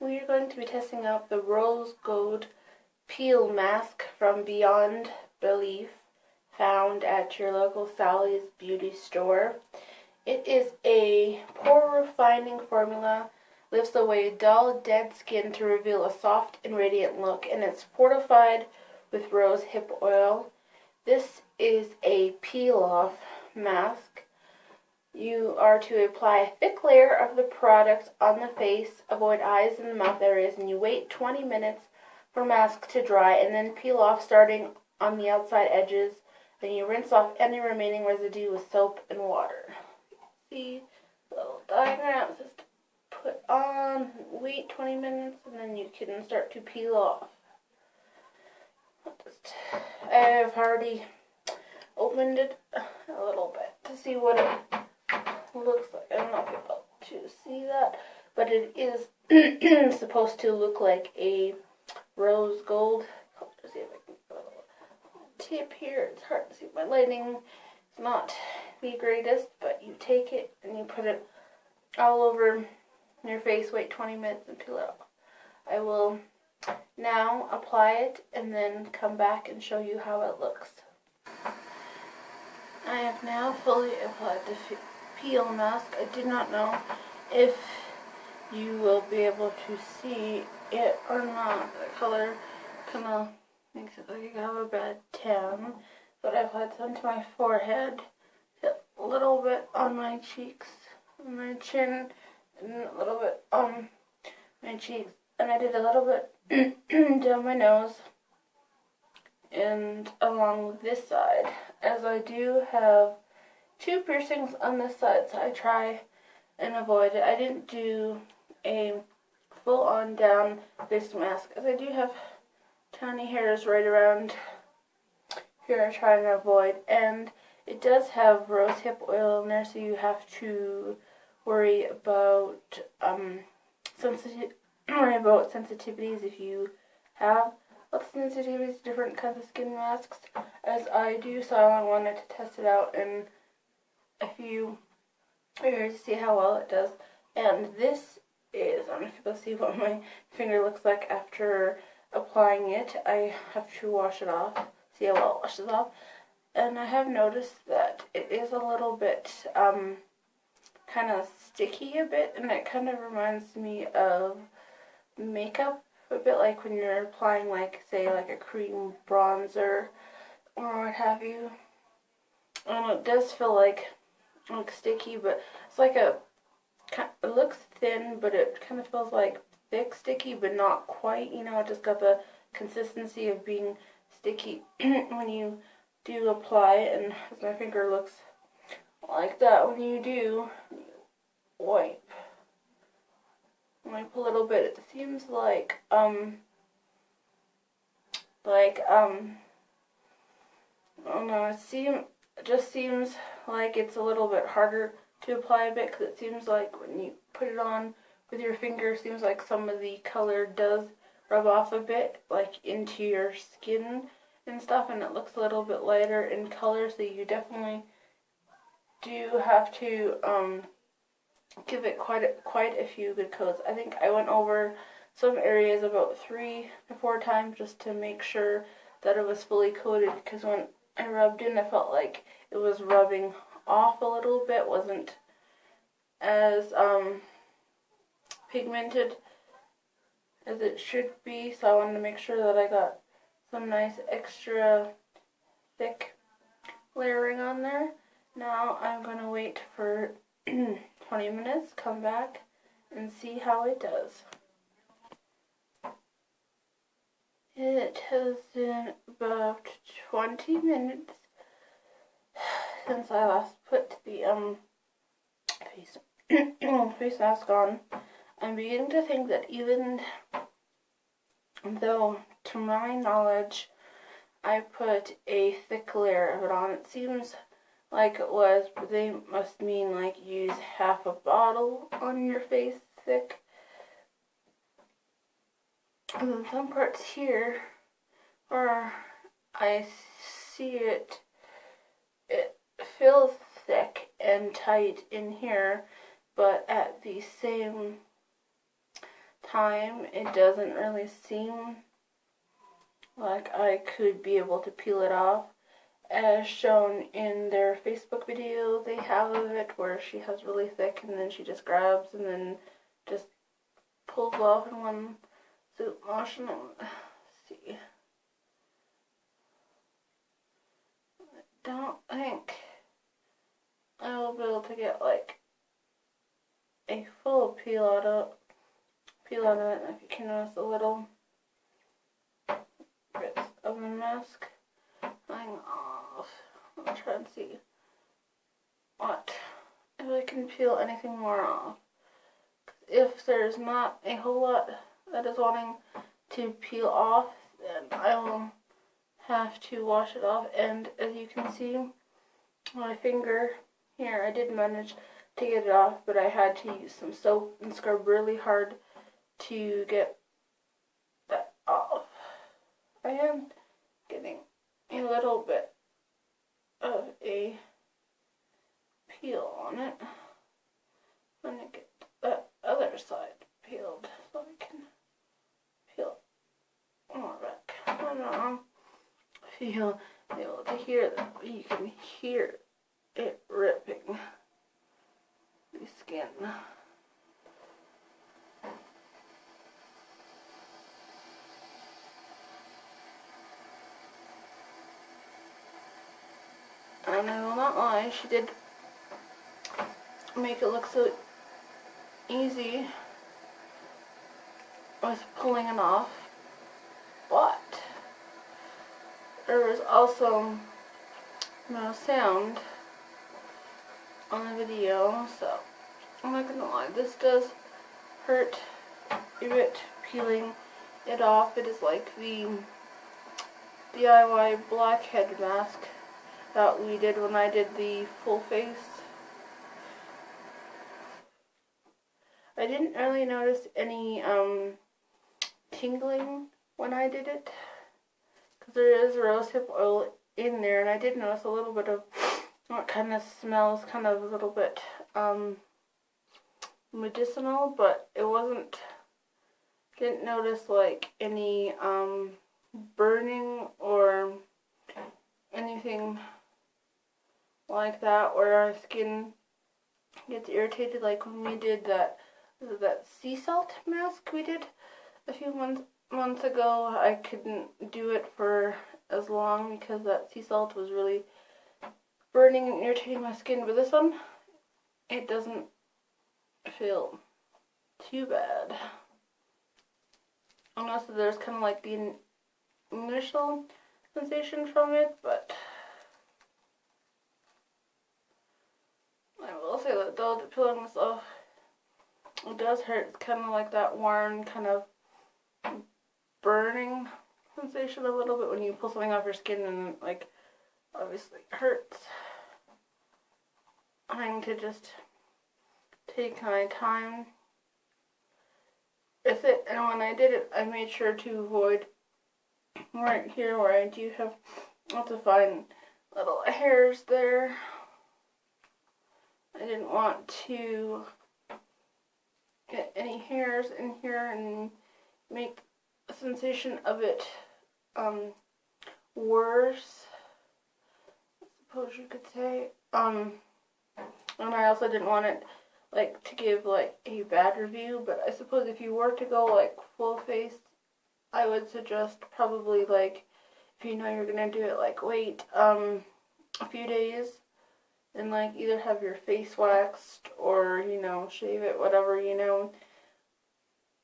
We are going to be testing out the Rose Gold Peel Mask from Beyond Belief, found at your local Sally's Beauty store. It is a pore refining formula, lifts away dull, dead skin to reveal a soft and radiant look, and it's fortified with rose hip oil. This is a peel-off mask. You are to apply a thick layer of the product on the face, avoid eyes and mouth areas, and you wait 20 minutes for mask to dry, and then peel off starting on the outside edges. Then you rinse off any remaining residue with soap and water. See little diagram says to put on, wait 20 minutes, and then you can start to peel off. I have already opened it a little bit to see what it looks like. I don't know if you're able to see that, but it is supposed to look like a rose gold. Let's see if I can put a little tip here. It's hard to see. My lighting is not the greatest, but you take it and you put it all over your face, wait 20 minutes, and peel it off. I will now apply it and then come back and show you how it looks. I have now fully applied the peel mask. I do not know if you will be able to see it or not. The color kind of makes it like I have a bad tan, but I've applied some to my forehead, a little bit on my cheeks, on my chin, and a little bit on my cheeks, and I did a little bit down my nose and along this side, as I do have two piercings on this side, so I try and avoid it. I didn't do a full-on down face mask, as I do have tiny hairs right around here I try and avoid, and it does have rose hip oil in there, so you have to worry about sensitivities if you have lots of sensitivities to different kinds of skin masks, as I do, so I wanted to test it out in a few areas to see how well it does. And this is, I don't know if you can see what my finger looks like after applying it. I have to wash it off, see how well it washes off. And I have noticed that it is a little bit kind of sticky a bit, and it kind of reminds me of makeup a bit, like when you're applying, like, say, like a cream bronzer or what have you. And it does feel like sticky, but it's like it looks thin, but it kind of feels like thick sticky, but not quite, you know, it just got the consistency of being sticky when you do apply it, and as my finger looks like that when you do, wipe a little bit. It seems like I don't know, it just seems like it's a little bit harder to apply a bit, because it seems like when you put it on with your finger, it seems like some of the color does rub off a bit, like into your skin and stuff, and it looks a little bit lighter in color, so you definitely do have to give it quite a few good coats. I think I went over some areas about 3 to 4 times just to make sure that it was fully coated, because when I rubbed in, I felt like it was rubbing off a little bit, wasn't as pigmented as it should be, so I wanted to make sure that I got some nice extra thick layering on there. Now I'm going to wait for 20 minutes, come back, and see how it does. It has been about 20 minutes since I last put the face mask on. I'm beginning to think that even though, to my knowledge, I put a thick layer of it on, it seems like it was, but they must mean like use half a bottle on your face thick. And then some parts here where I see it feels thick and tight in here, but at the same time, it doesn't really seem like I could be able to peel it off. As shown in their Facebook video they have of it, where she has really thick and then she just grabs and then just pulls off in one swoop motion. Let's see. I don't think I will be able to get like a full peel out of it. If you can notice the little bits of the mask hang off. I'll try and see if I can peel anything more off. If there's not a whole lot that is wanting to peel off, then I will have to wash it off. And as you can see, my finger here, I did manage to get it off, but I had to use some soap and scrub really hard to get that off. I am getting a little bit of a peel on it. I'm going to get that other side peeled so I can peel more back. I don't know if you'll be able to hear that, but you can hear it ripping the skin. And I will not lie, she did make it look so easy with pulling it off, but there was also no sound on the video, so I'm not gonna lie, this does hurt a bit peeling it off. It is like the DIY blackhead mask that we did when I did the full face. I didn't really notice any tingling when I did it, because there is rosehip oil in there, and I did notice a little bit of what kind of smells kind of a little bit medicinal, but it didn't notice like any burning or anything like that where our skin gets irritated, like when we did that sea salt mask we did a few months ago. I couldn't do it for as long because that sea salt was really burning and irritating my skin, but this one, it doesn't feel too bad. Unless there's kind of like the initial sensation from it, but I will say that though, peeling this off, it does hurt. It's kind of like that warm kind of burning sensation a little bit when you pull something off your skin, and like obviously it hurts. I'm to just take my time with it, and when I did it, I made sure to avoid right here where I do have lots of fine little hairs there. I didn't want to get any hairs in here and make the sensation of it worse, I suppose you could say. And I also didn't want it like to give like a bad review, but I suppose if you were to go like full face, I would suggest probably like, if you know you're gonna do it, like wait a few days and like either have your face waxed or, you know, shave it, whatever, you know,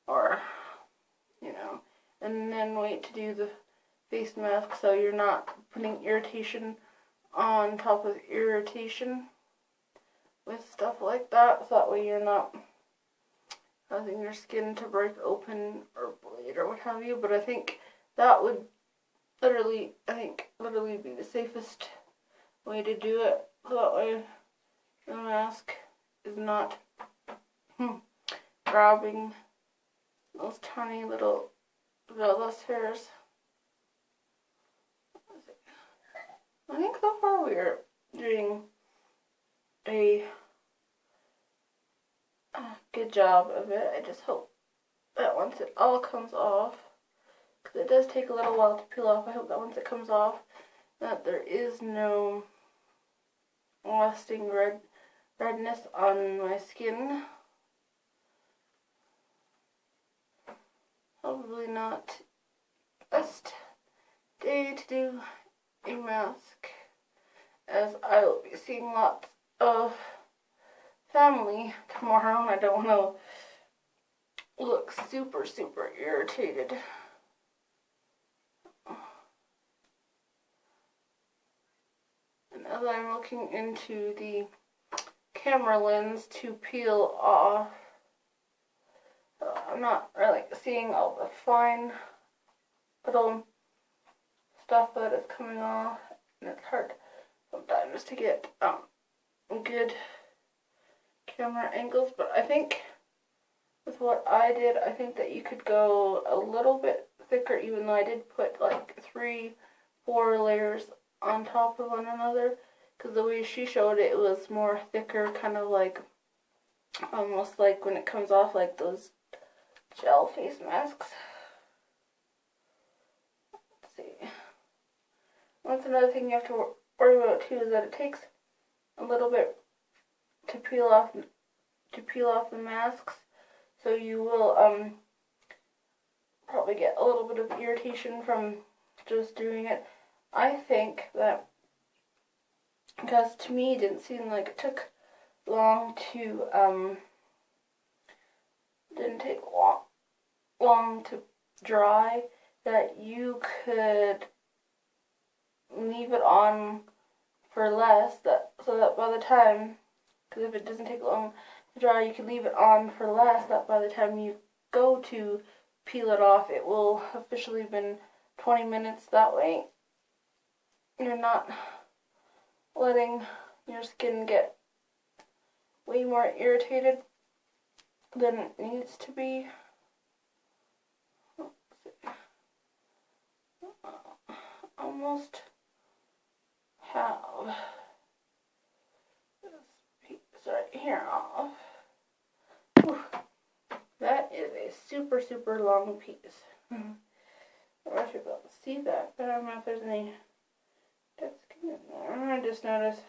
or, you know, and then wait to do the face mask so you're not putting irritation on top of irritation with stuff like that, so that way you're not causing your skin to break open or bleed or what have you. But I think that would literally be the safest way to do it, so that way the mask is not grabbing those tiny little vellus hairs. I think so far we're doing a good job of it. I just hope that once it all comes off, because it does take a little while to peel off, I hope that once it comes off, that there is no lasting redness on my skin. Probably not best day to do a mask, as I will be seeing lots of family tomorrow and I don't want to look super irritated. And as I'm looking into the camera lens to peel off, I'm not really seeing all the fine little stuff that is coming off, and it's hard sometimes to get good camera angles, but I think with what I did, I think that you could go a little bit thicker, even though I did put like 3-4 layers on top of one another, because the way she showed it, it was more thicker, kind of like almost like when it comes off, like those gel face masks. Let's see. That's another thing you have to worry about too, is that it takes a little bit to peel off the masks, so you will probably get a little bit of irritation from just doing it. I think that, because to me it didn't seem like it took long to didn't take long to dry, that you could leave it on for less, so that by the time, because if it doesn't take long to dry, you can leave it on for less, that by the time you go to peel it off, it will officially been 20 minutes. That way you're not letting your skin get way more irritated than it needs to be. Almost have this piece right here off. Whew. That is a super long piece. I don't know if you'll be able to see that, but I don't know if there's any dead skin in there. I just noticed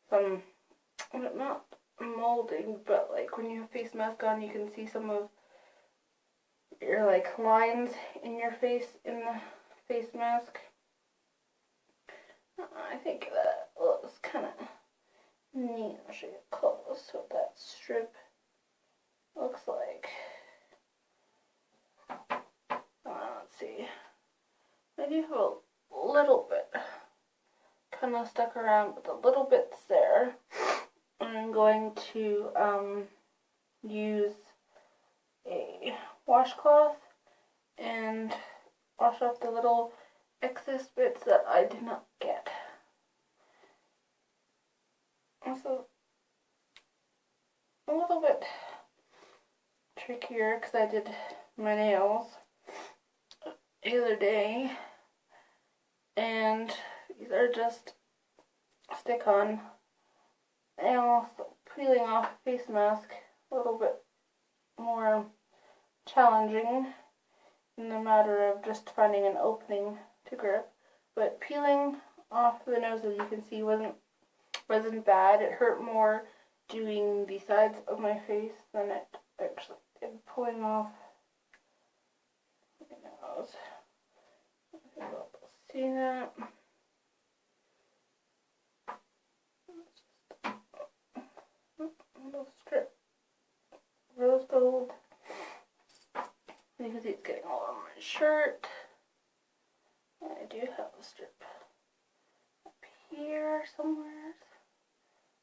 some, not molding, but like when you have face mask on, you can see some of your like lines in your face in the face mask. I think that looks kind of neat. I'll show you close what that strip looks like. Let's see. I do have a little bit kind of stuck around, but the little bits there. I'm going to use a washcloth and wash off the little excess bits that I did not get. Also, a little bit trickier because I did my nails the other day, and these are just stick-on nails. Peeling off a face mask a little bit more challenging in the matter of just finding an opening to grip, but peeling off the nose, as you can see, wasn't bad. It hurt more doing the sides of my face than it actually did pulling off my nose. I hope you'll see that. Little strip rose gold. You can see it's getting all over my shirt. I do have a strip up here somewhere.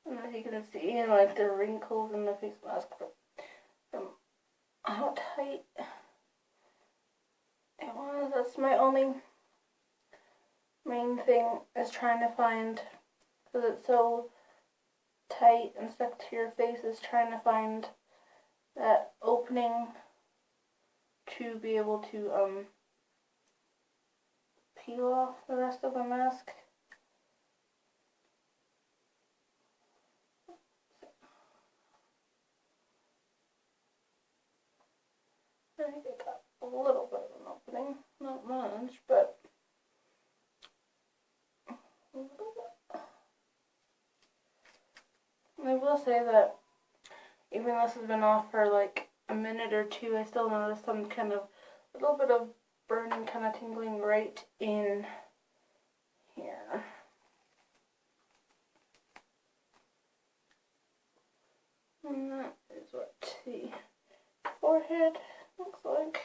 And as you can see, like the wrinkles in the face mask from how tight it was. That's my only main thing, is trying to find, because it's so tight and stuck to your face, is trying to find that opening to be able to peel off the rest of the mask. I think I got a little bit of an opening, not much, but a little bit. I will say that even though this has been off for like a minute or two, I still notice some kind of little bit of burning, kind of tingling right in here. And that is what the forehead looks like.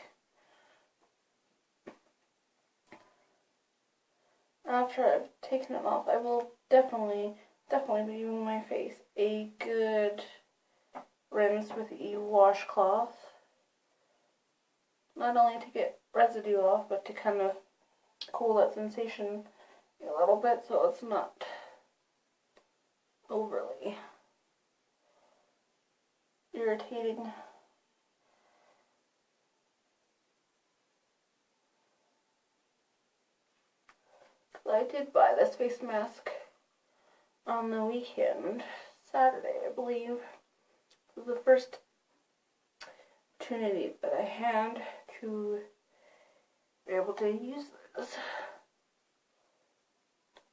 After I've taken it off, I will definitely be giving my face a good rinse with a washcloth. Not only to get residue off, but to kind of cool that sensation a little bit so it's not overly irritating. I did buy this face mask on the weekend, Saturday, I believe. It was the first opportunity that I had to be able to use this.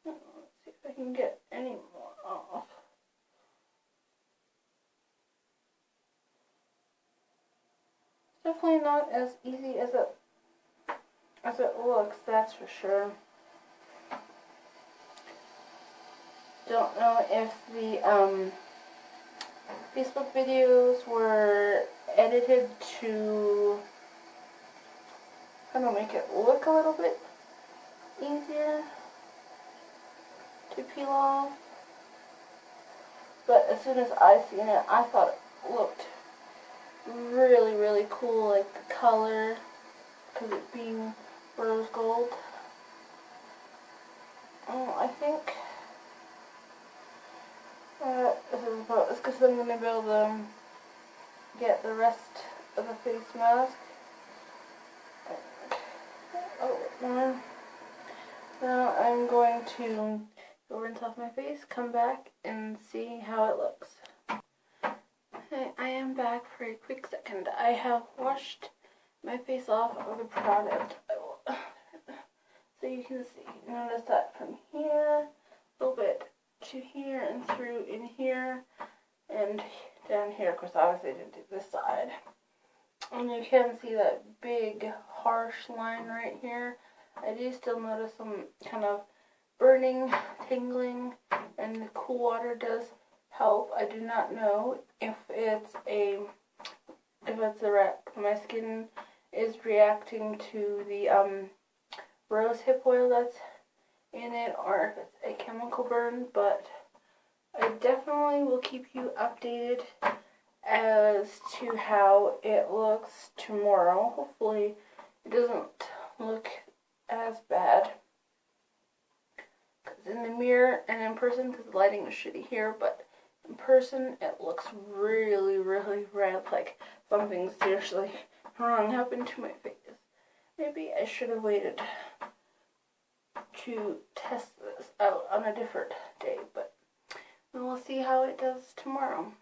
Let's see if I can get any more off. It's definitely not as easy as it looks, that's for sure. Don't know if the Facebook videos were edited to kind of make it look a little bit easier to peel off. But as soon as I seen it, I thought it looked really, really cool, like the color, because it being rose gold. I think this is about as good as I'm going to be able to get the rest of the face mask. A little bit more. Now I'm going to go rinse off my face, come back, and see how it looks. Okay, I am back for a quick second. I have washed my face off of the product. So you can see, notice that from here, a little bit to here and through in here and down here. Of course, obviously I didn't do this side. And you can see that big harsh line right here. I do still notice some kind of burning, tingling, and the cool water does help. I do not know if my skin is reacting to the rose hip oil that's in it, or if it's a chemical burn, but I definitely will keep you updated as to how it looks tomorrow. Hopefully it doesn't look as bad, because in the mirror and in person, because the lighting is shitty here, but in person it looks really, really red, like something seriously wrong happened to my face. Maybe I should have waited to test this out on a different day, but we'll see how it does tomorrow.